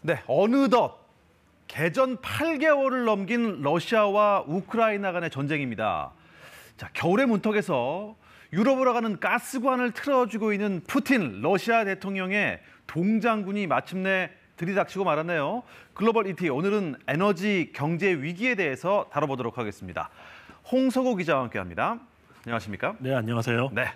네, 어느덧 개전 8개월을 넘긴 러시아와 우크라이나 간의 전쟁입니다. 자, 겨울의 문턱에서 유럽으로 가는 가스관을 틀어주고 있는 푸틴 러시아 대통령의 동장군이 마침내 들이닥치고 말았네요. 글로벌 ET, 오늘은 에너지 경제 위기에 대해서 다뤄보도록 하겠습니다. 홍석호 기자와 함께합니다. 안녕하십니까? 네, 안녕하세요. 네,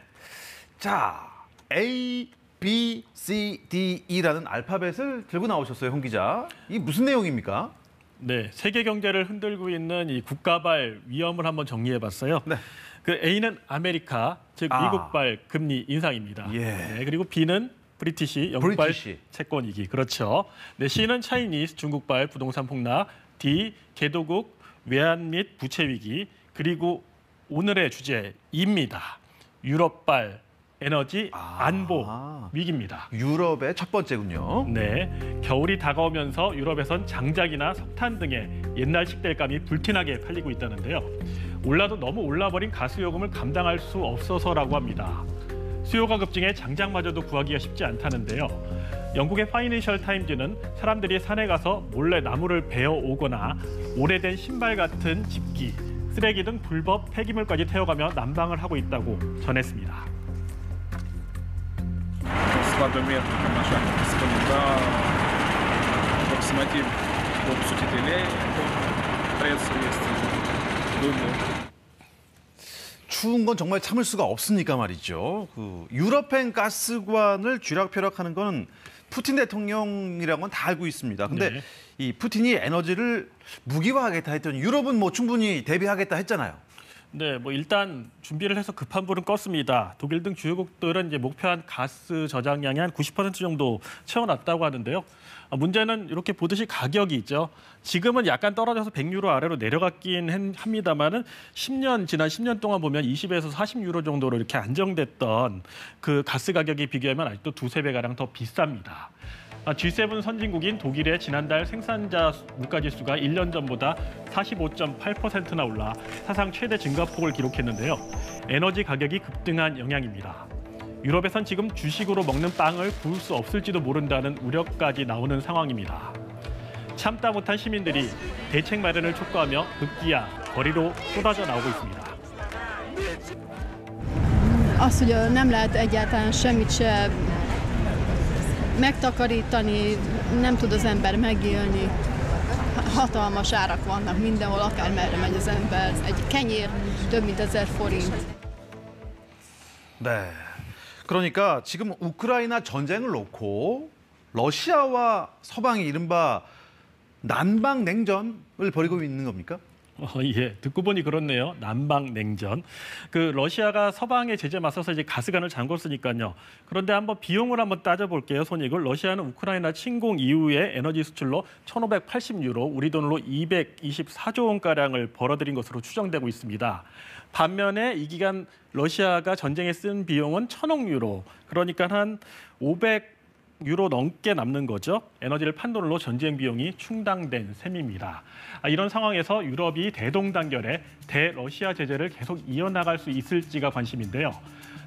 자, A, B, C, D, E라는 알파벳을 들고 나오셨어요, 홍 기자. 이게 무슨 내용입니까? 네, 세계 경제를 흔들고 있는 이 국가발 위험을 한번 정리해봤어요. 네. 그 A는 아메리카, 즉 미국발 금리 인상입니다. 예. 네, 그리고 B는 브리티시, 영국발 채권 위기. 그렇죠. 네, C는 차이니스, 중국발 부동산 폭락. D, 개도국 외환 및 부채 위기. 그리고 오늘의 주제 E입니다. 유럽발 에너지 안보 위기입니다. 유럽의 첫 번째군요. 네, 겨울이 다가오면서 유럽에선 장작이나 석탄 등의 옛날 식대감이 불티나게 팔리고 있다는데요. 올라도 너무 올라버린 가스 요금을 감당할 수 없어서라고 합니다. 수요가 급증해 장작마저도 구하기가 쉽지 않다는데요. 영국의 파이낸셜 타임즈는 사람들이 산에 가서 몰래 나무를 베어 오거나 오래된 신발 같은 집기, 쓰레기 등 불법 폐기물까지 태워가며 난방을 하고 있다고 전했습니다. Складометр наших господина аппроксиматив обсудителей предстоит. 추운 건 정말 참을 수가 없으니까 말이죠. 그 유럽행 가스관을 쥐락펴락하는 건 푸틴 대통령이라고는 다 알고 있습니다. 근데 네. 이 푸틴이 에너지를 무기화하겠다 했더니 유럽은 뭐 충분히 대비하겠다 했잖아요. 네, 뭐 일단 준비를 해서 급한 불은 껐습니다. 독일 등 주요국들은 이제 목표한 가스 저장량이 한 90% 정도 채워놨다고 하는데요. 문제는 이렇게 보듯이 가격이 있죠. 지금은 약간 떨어져서 100유로 아래로 내려갔긴 합니다만은 지난 10년 동안 보면 20에서 40유로 정도로 이렇게 안정됐던 그 가스 가격에 비교하면 아직도 두세 배 가량 더 비쌉니다. G7 선진국인 독일의 지난달 생산자 물가지수가 1년 전보다 45.8%나 올라 사상 최대 증가폭을 기록했는데요. 에너지 가격이 급등한 영향입니다. 유럽에선 지금 주식으로 먹는 빵을 구울 수 없을지도 모른다는 우려까지 나오는 상황입니다. 참다 못한 시민들이 대책 마련을 촉구하며 급기야 거리로 쏟아져 나오고 있습니다. Az, hogy nem lehet egyáltalán semmit se megtakarítani, nem tud az ember megélni. Hatalmas árak vannak mindenhol, akármerre megy az ember. Egy kenyér több mint 1000 forint. 네, 그러니까 지금 우크라이나 전쟁을 놓고 러시아와 서방이 이른바 난방 냉전을 벌이고 있는 겁니까? 예, 듣고 보니 그렇네요. 난방 냉전. 그 러시아가 서방의 제재 맞서서 이제 가스관을 잠궜으니까요. 그런데 한번 비용을 한번 따져볼게요. 손익을. 러시아는 우크라이나 침공 이후에 에너지 수출로 1,580유로, 우리 돈으로 224조 원 가량을 벌어들인 것으로 추정되고 있습니다. 반면에 이 기간 러시아가 전쟁에 쓴 비용은 1,000억 유로, 그러니까 한 500유로 넘게 남는 거죠. 에너지를 판 돈으로 전쟁 비용이 충당된 셈입니다. 이런 상황에서 유럽이 대동단결에 대러시아 제재를 계속 이어나갈 수 있을지가 관심인데요.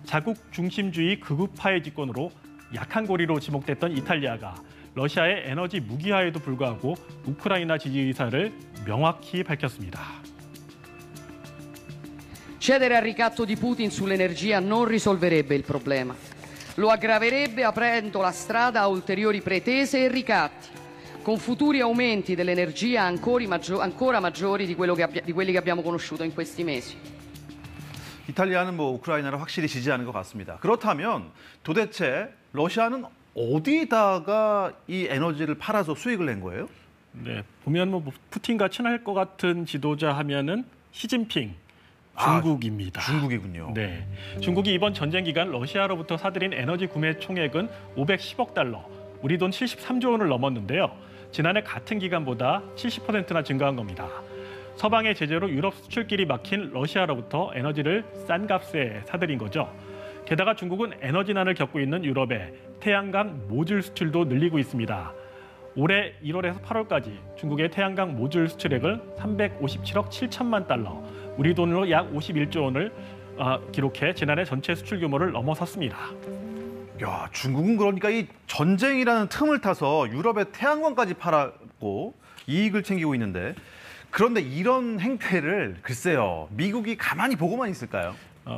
자국 중심주의 극우파의 집권으로 약한 고리로 지목됐던 이탈리아가 러시아의 에너지 무기화에도 불구하고 우크라이나 지지 의사를 명확히 밝혔습니다. Cedere al ricatto di Putin sull'energia non risolverebbe il problema. Lo aggraverebbe aprendo la strada a ulteriori pretese e ricatti, con futuri aumenti dell'energia ancora maggiori di quelli che abbiamo conosciuto in questi mesi. 이탈리아는 뭐 우크라이나를 확실히 지지하는 것 같습니다. 그렇다면 도대체 러시아는 어디다가 이 에너지를 팔아서 수익을 낸 거예요? 네, 보면 뭐 푸틴과 친할 것 같은 지도자 하면은 시진핑. 중국입니다. 중국이군요. 네, 중국이 이번 전쟁 기간 러시아로부터 사들인 에너지 구매 총액은 510억 달러, 우리 돈 73조 원을 넘었는데요. 지난해 같은 기간보다 70%나 증가한 겁니다. 서방의 제재로 유럽 수출길이 막힌 러시아로부터 에너지를 싼 값에 사들인 거죠. 게다가 중국은 에너지난을 겪고 있는 유럽에 태양광 모듈 수출도 늘리고 있습니다. 올해 1월에서 8월까지 중국의 태양광 모듈 수출액을 357억 7천만 달러, 우리 돈으로 약 51조 원을 기록해 지난해 전체 수출 규모를 넘어섰습니다. 야, 중국은 그러니까 이 전쟁이라는 틈을 타서 유럽에 태양광까지 팔았고 이익을 챙기고 있는데 그런데 이런 행태를 글쎄요, 미국이 가만히 보고만 있을까요?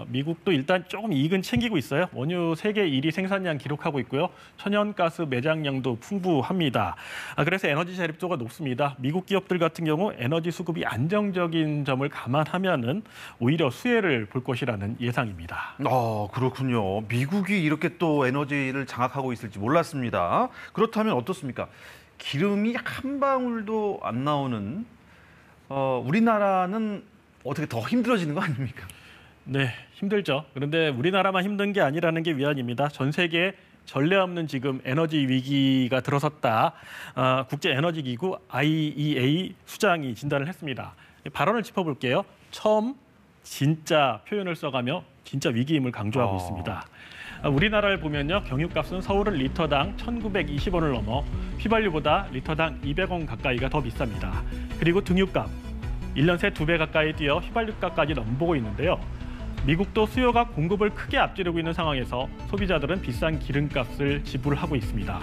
미국도 일단 조금 이익은 챙기고 있어요. 원유 세계 1위 생산량 기록하고 있고요. 천연가스 매장량도 풍부합니다. 그래서 에너지 자립도가 높습니다. 미국 기업들 같은 경우 에너지 수급이 안정적인 점을 감안하면은 오히려 수혜를 볼 것이라는 예상입니다. 그렇군요. 미국이 이렇게 또 에너지를 장악하고 있을지 몰랐습니다. 그렇다면 어떻습니까? 기름이 한 방울도 안 나오는 우리나라는 어떻게 더 힘들어지는 거 아닙니까? 네, 힘들죠. 그런데 우리나라만 힘든 게 아니라는 게 위안입니다. 전 세계에 전례 없는 지금 에너지 위기가 들어섰다. 국제에너지기구 IEA 수장이 진단을 했습니다. 발언을 짚어볼게요. 처음 진짜 표현을 써가며 진짜 위기임을 강조하고 있습니다. 우리나라를 보면요. 경유값은 서울은 리터당 1,920원을 넘어 휘발유보다 리터당 200원 가까이가 더 비쌉니다. 그리고 등유값, 1년 새 2배 가까이 뛰어 휘발유값까지 넘보고 있는데요. 미국도 수요가 공급을 크게 앞지르고 있는 상황에서 소비자들은 비싼 기름값을 지불하고 있습니다.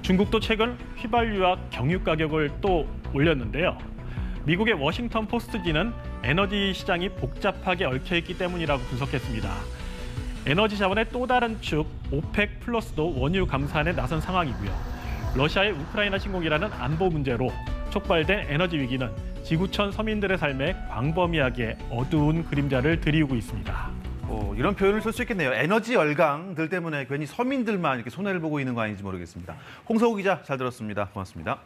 중국도 최근 휘발유와 경유 가격을 또 올렸는데요. 미국의 워싱턴 포스트지는 에너지 시장이 복잡하게 얽혀있기 때문이라고 분석했습니다. 에너지 자원의 또 다른 축 오펙 플러스도 원유 감산에 나선 상황이고요. 러시아의 우크라이나 침공이라는 안보 문제로 촉발된 에너지 위기는 지구촌 서민들의 삶에 광범위하게 어두운 그림자를 드리우고 있습니다. 이런 표현을 쓸 수 있겠네요. 에너지 열강들 때문에 괜히 서민들만 이렇게 손해를 보고 있는 거 아닌지 모르겠습니다. 홍서우 기자 잘 들었습니다. 고맙습니다.